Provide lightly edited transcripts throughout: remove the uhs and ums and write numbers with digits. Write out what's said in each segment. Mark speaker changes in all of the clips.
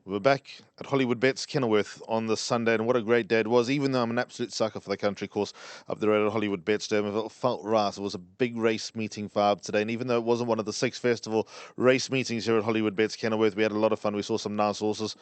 Speaker 1: We're back at Hollywoodbets Kenilworth on the Sunday, and what a great day it was. Even though I'm an absolute sucker for the country course up the road at Hollywoodbets Durbanville, it felt right. It was a big race meeting vibe today, and even though it wasn't one of the 6 festival race meetings here at Hollywoodbets Kenilworth, we had a lot of fun. We saw some nice horses.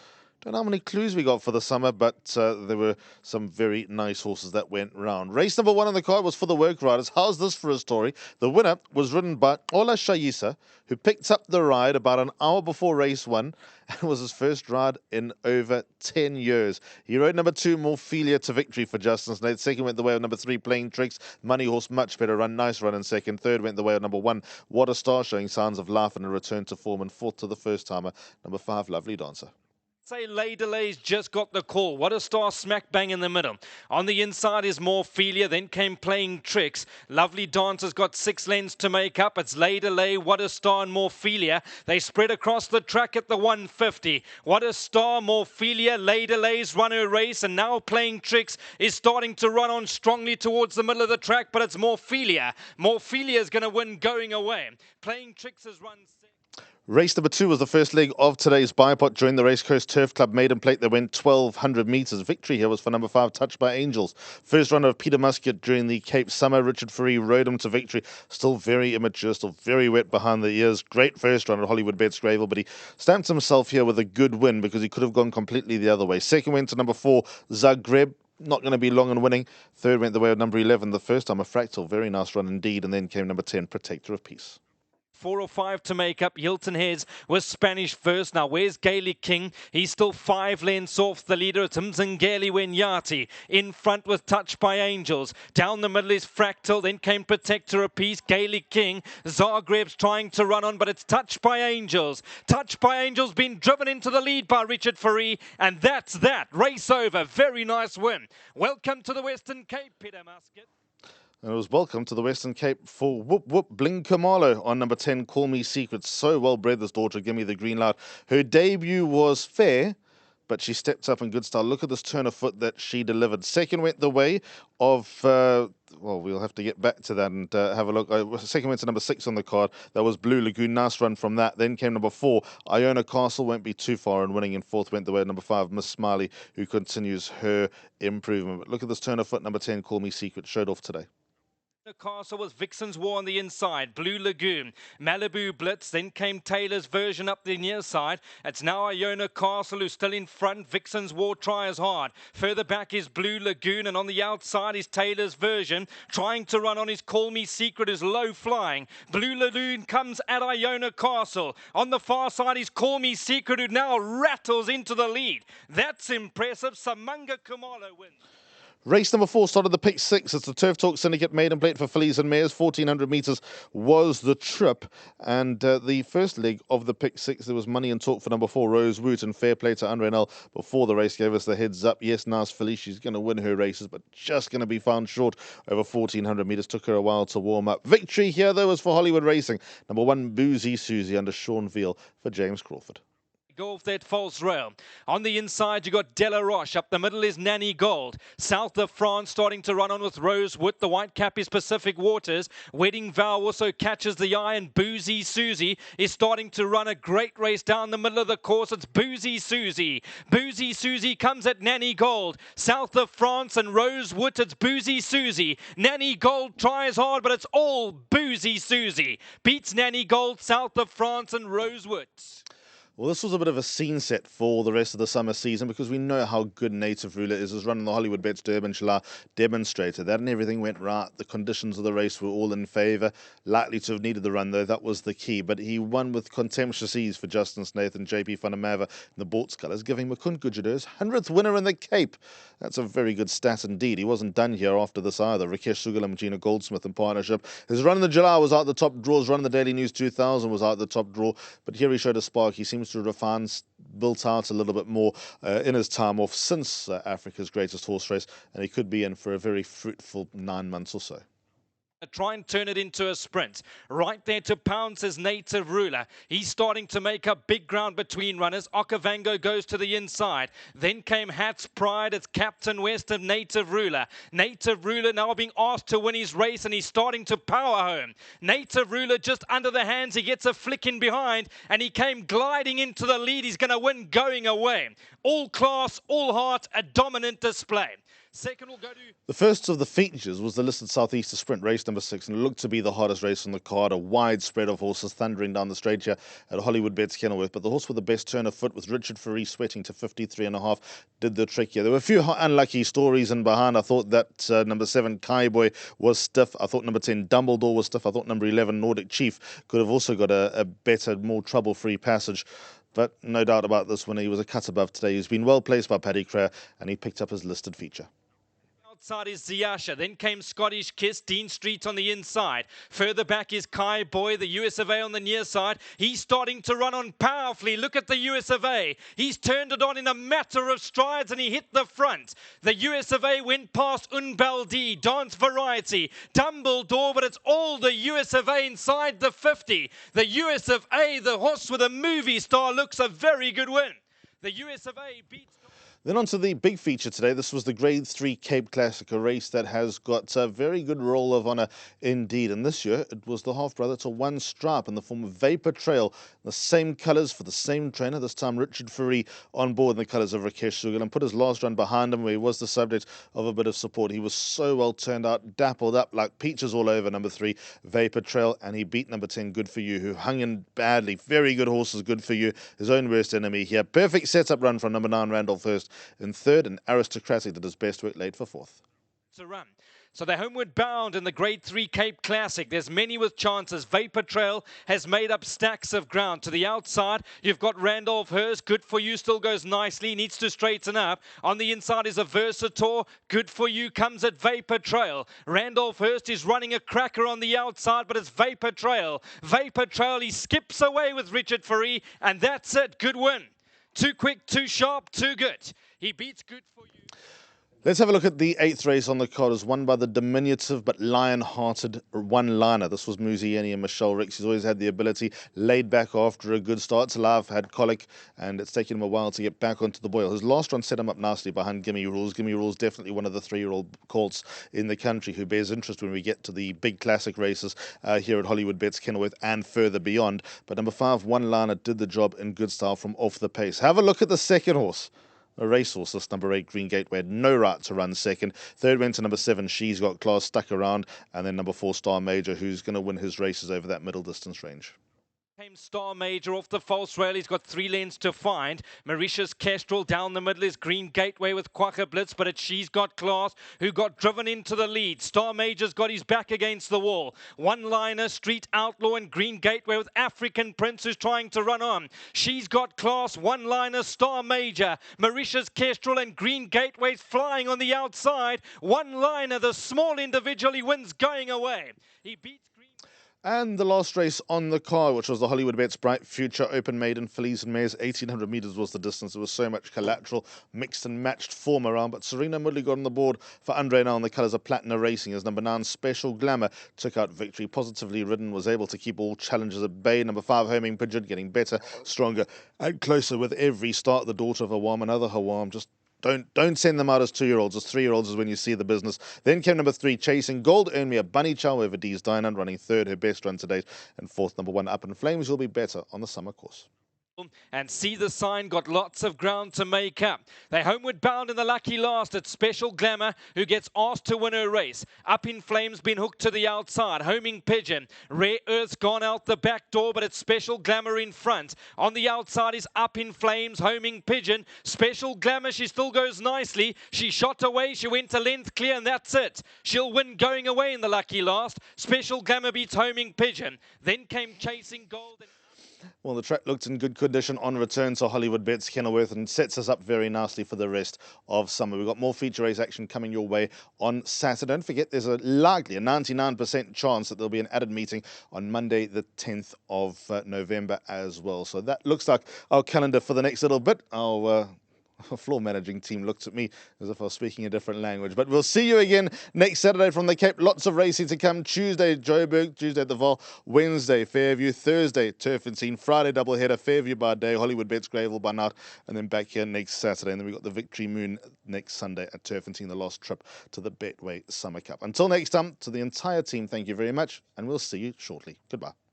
Speaker 1: Don't know how many clues we got for the summer, but there were some very nice horses that went round. Race number 1 on the card was for the work riders. How's this for a story? The winner was ridden by Ola Shayisa, who picked up the ride about an hour before race 1, and was his first ride in over 10 years. He rode number 2, Morphelia, to victory for Justin Snaith. Second went the way of number 3, Playing Tricks. Money Horse, much better run, nice run in second. Third went the way of number 1, What a Star, showing signs of life and a return to form. And fourth to the first timer, number 5, Lovely Dancer.
Speaker 2: Say Lay Delays just got the call. What a Star smack bang in the middle. On the inside is Morphelia, then came Playing Tricks. Lovely Dancer's got 6 lengths to make up. It's Lay Delay, What a Star and Morphelia. They spread across the track at the 150. What a Star, Morphelia, Lay Delays run her race, and now Playing Tricks is starting to run on strongly towards the middle of the track, but it's Morphelia. Morphelia is going to win going away. Playing Tricks has run 6.
Speaker 1: Race number 2 was the first leg of today's bipot during the Race Coast Turf Club Maiden Plate. They went 1,200 metres. Victory here was for number 5, Touched by Angels. First runner of Peter Muscat during the Cape Summer. Richard Fourie rode him to victory. Still very immature, still very wet behind the ears. Great first run at Hollywoodbets Greyville, but he stamped himself here with a good win because he could have gone completely the other way. Second went to number 4, Zagreb. Not going to be long in winning. Third went the way of number 11, the first time, a Fractal. Very nice run indeed. And then came number 10, Protector of Peace.
Speaker 2: 4 or 5 to make up. Hilton Heads was Spanish first. Now, where's Gaelic King? He's still 5 lengths off the leader. It's Mzingeli Wenyati. In front with Touched by Angels. Down the middle is Fractal. Then came Protector of Peace. Gaelic King. Zagreb's trying to run on, but it's Touched by Angels. Touched by Angels being driven into the lead by Richard Fourie. And that's that. Race over. Very nice win. Welcome to the Western Cape, Peter Muscat.
Speaker 1: And it was welcome to the Western Cape for Whoop Whoop Bling Kamalo on number 10, Call Me Secret. So well bred, this daughter. Give me the green light. Her debut was fair, but she stepped up in good style. Look at this turn of foot that she delivered. Second went the way of, well, we'll have to get back to that and have a look. Second went to number 6 on the card. That was Blue Lagoon. Nice run from that. Then came number 4, Iona Castle. Won't be too far in winning. And fourth went the way of number 5, Miss Smiley, who continues her improvement. But look at this turn of foot. Number 10, Call Me Secret. Showed off today.
Speaker 2: The castle was Vixen's War on the inside, Blue Lagoon, Malibu Blitz, then came Taylor's version up the near side. It's now Iona Castle who's still in front. Vixen's War tries hard. Further back is Blue Lagoon, and on the outside is Taylor's version, trying to run on his Call Me Secret, is low flying. Blue Lagoon comes at Iona Castle. On the far side is Call Me Secret, who now rattles into the lead. That's impressive. Samanga Kumalo wins.
Speaker 1: Race number 4 started the pick 6. It's the Turf Talk Syndicate Maiden Plate for fillies and mares. 1,400 metres was the trip. And the first leg of the pick 6, there was money and talk for number 4, Rose Woot, and fair play to Andre Nell before the race gave us the heads up. Yes, nice filly. She's going to win her races, but just going to be found short over 1,400 metres. Took her a while to warm up. Victory here, though, was for Hollywood Racing. Number 1, Boozy Susie under Sean Veal for James Crawford.
Speaker 2: Go off that false rail. On the inside, you got Della Roche. Up the middle is Nanny Gold. South of France starting to run on with Rosewood. The white cap is Pacific Waters. Wedding Vow also catches the eye, and Boozy Susie is starting to run a great race down the middle of the course. It's Boozy Susie. Boozy Susie comes at Nanny Gold. South of France and Rosewood, it's Boozy Susie. Nanny Gold tries hard, but it's all Boozy Susie. Beats Nanny Gold, South of France and Rosewood.
Speaker 1: Well, this was a bit of a scene set for the rest of the summer season because we know how good Native Ruler is. Running the Hollywoodbets Durbanville demonstrated that, and everything went right. The conditions of the race were all in favour. Likely to have needed the run, though. That was the key. But he won with contemptuous ease for Justin Snaith and JP Funamava in the Bort's colours, giving Mukund Gujadir's 100th winner in the Cape. That's a very good stat indeed. He wasn't done here after this either. Rakesh Sugalam, Gina Goldsmith in partnership. His run in the July was out the top draw. His run in the Daily News 2000 was out the top draw. But here he showed a spark. He seems to refine, built out a little bit more in his time off since Africa's greatest horse race, and he could be in for a very fruitful 9 months or so.
Speaker 2: Try and turn it into a sprint. Right there to pounce his Native Ruler. He's starting to make up big ground between runners. Okavango goes to the inside. Then came Hat's Pride. It's Captain West of Native Ruler. Native Ruler now being asked to win his race, and he's starting to power home. Native Ruler just under the hands. He gets a flick in behind, and he came gliding into the lead. He's going to win going away. All class, all heart, a dominant display. Second will go to...
Speaker 1: The first of the features was the listed Southeastern Sprint, race number 6, and it looked to be the hardest race on the card. A wide spread of horses thundering down the straight here at Hollywoodbets Kenilworth. But the horse with the best turn of foot, with Richard Ferree sweating to 53.5, did the trick here. There were a few unlucky stories in behind. I thought that number 7, Kai Boy, was stiff. I thought number 10, Dumbledore, was stiff. I thought number 11, Nordic Chief, could have also got a better, more trouble-free passage. But no doubt about this one, he was a cut above today. He's been well placed by Paddy Cryer, and he picked up his listed feature.
Speaker 2: Outside is Ziyasha, then came Scottish Kiss, Dean Street on the inside. Further back is Kai Boy, the US of A on the near side. He's starting to run on powerfully. Look at the US of A. He's turned it on in a matter of strides, and he hit the front. The US of A went past Unbaldi, Dance Variety, Dumbledore, but it's all the US of A inside the 50. The US of A, the horse with a movie star, looks a very good win. The US of A beats...
Speaker 1: Then on to the big feature today. This was the Grade 3 Cape Classic, a race that has got a very good roll of honour indeed. And this year, it was the half-brother to one stripe in the form of Vapor Trail. The same colours for the same trainer, this time Richard Ferree on board in the colours of Rakesh Sugal, and put his last run behind him where he was the subject of a bit of support. He was so well turned out, dappled up like peaches all over number 3, Vapor Trail, and he beat number 10, Good For You, who hung in badly. Very good horses, Good For You, his own worst enemy here. Perfect setup run from number 9, Randolph Hurst in third, and Aristocratic did his best work late for fourth.
Speaker 2: To run. So they're homeward bound in the Grade 3 Cape Classic. There's many with chances. Vapor Trail has made up stacks of ground. To the outside, you've got Randolph Hurst. Good For You still goes nicely. Needs to straighten up. On the inside is a Versator. Good For You comes at Vapor Trail. Randolph Hurst is running a cracker on the outside, but it's Vapor Trail. Vapor Trail, he skips away with Richard Ferree, and that's it. Good win. Too quick, too sharp, too good. He beats Good For You.
Speaker 1: Let's have a look at the 8th race on the card. It was won by the diminutive but lion-hearted one-liner. This was Muzieni and Michelle Ricks. He's always had the ability, laid back after a good start. Live had colic, and it's taken him a while to get back onto the boil. His last run set him up nicely behind Gimme Rules. Gimme Rules definitely one of the 3-year-old colts in the country who bears interest when we get to the big classic races here at Hollywoodbets Kenilworth and further beyond. But number 5, one-liner, did the job in good style from off the pace. Have a look at the second horse. A racehorse, this number 8, Green Gateway, had no right to run second. Third went to number 7, She's Got Class, stuck around. And then number 4, Star Major, who's going to win his races over that middle distance range.
Speaker 2: Came Star Major off the false rail. He's got 3 lanes to find. Mauritius Kestrel down the middle is Green Gateway with Quacker Blitz, but it's She's Got Class who got driven into the lead. Star Major's got his back against the wall. One-liner, Street Outlaw, and Green Gateway with African Prince who's trying to run on. She's Got Class, one-liner, Star Major, Mauritius Kestrel, and Green Gateway's flying on the outside. One-liner, the small individual, he wins going away. He beats
Speaker 1: And the last race on the card, which was the Hollywoodbets Bright Future Open Maiden Fillies and Mares. 1,800 metres was the distance. There was so much collateral, mixed and matched form around. But Serena Moodley got on the board for Andre now in the colours of Platina Racing as number 9, Special Glamour, took out victory. Positively ridden, was able to keep all challenges at bay. Number 5, Homing Pigeon, getting better, stronger and closer with every start. The daughter of Hawam, another Hawam, just Don't send them out as 2-year-olds. As 3-year-olds is when you see the business. Then came number 3, Chasing Gold. Earned Me a Bunny Chow over D's Dinan, running 3rd, her best run to date. And 4th, number 1, Up in Flames, will be better on the summer course.
Speaker 2: And See the Sign got lots of ground to make up. They're homeward bound in the lucky last at Special Glamour, who gets asked to win her race. Up in Flames been hooked to the outside. Homing Pigeon. Rare Earth's gone out the back door, but it's Special Glamour in front. On the outside is Up in Flames, Homing Pigeon. Special Glamour, she still goes nicely. She shot away, she went a length clear, and that's it. She'll win going away in the lucky last. Special Glamour beats Homing Pigeon. Then came Chasing Gold.
Speaker 1: Well, the track looked in good condition on return to Hollywoodbets Kenilworth and sets us up very nicely for the rest of summer. We've got more feature race action coming your way on Saturday. Don't forget, there's a 99% chance that there'll be an added meeting on Monday, the 10th of November as well. So that looks like our calendar for the next little bit. I'll floor managing team looked at me as if I was speaking a different language. But we'll see you again next Saturday from the Cape. Lots of racing to come. Tuesday, Joburg. Tuesday at the Val. Wednesday, Fairview. Thursday, Turf and Scene. Friday, doubleheader. Fairview by day. Hollywoodbets Greyville by night. And then back here next Saturday. And then we've got the Victory Moon next Sunday at Turf and Scene, the last trip to the Betway Summer Cup. Until next time, to the entire team, thank you very much. And we'll see you shortly. Goodbye.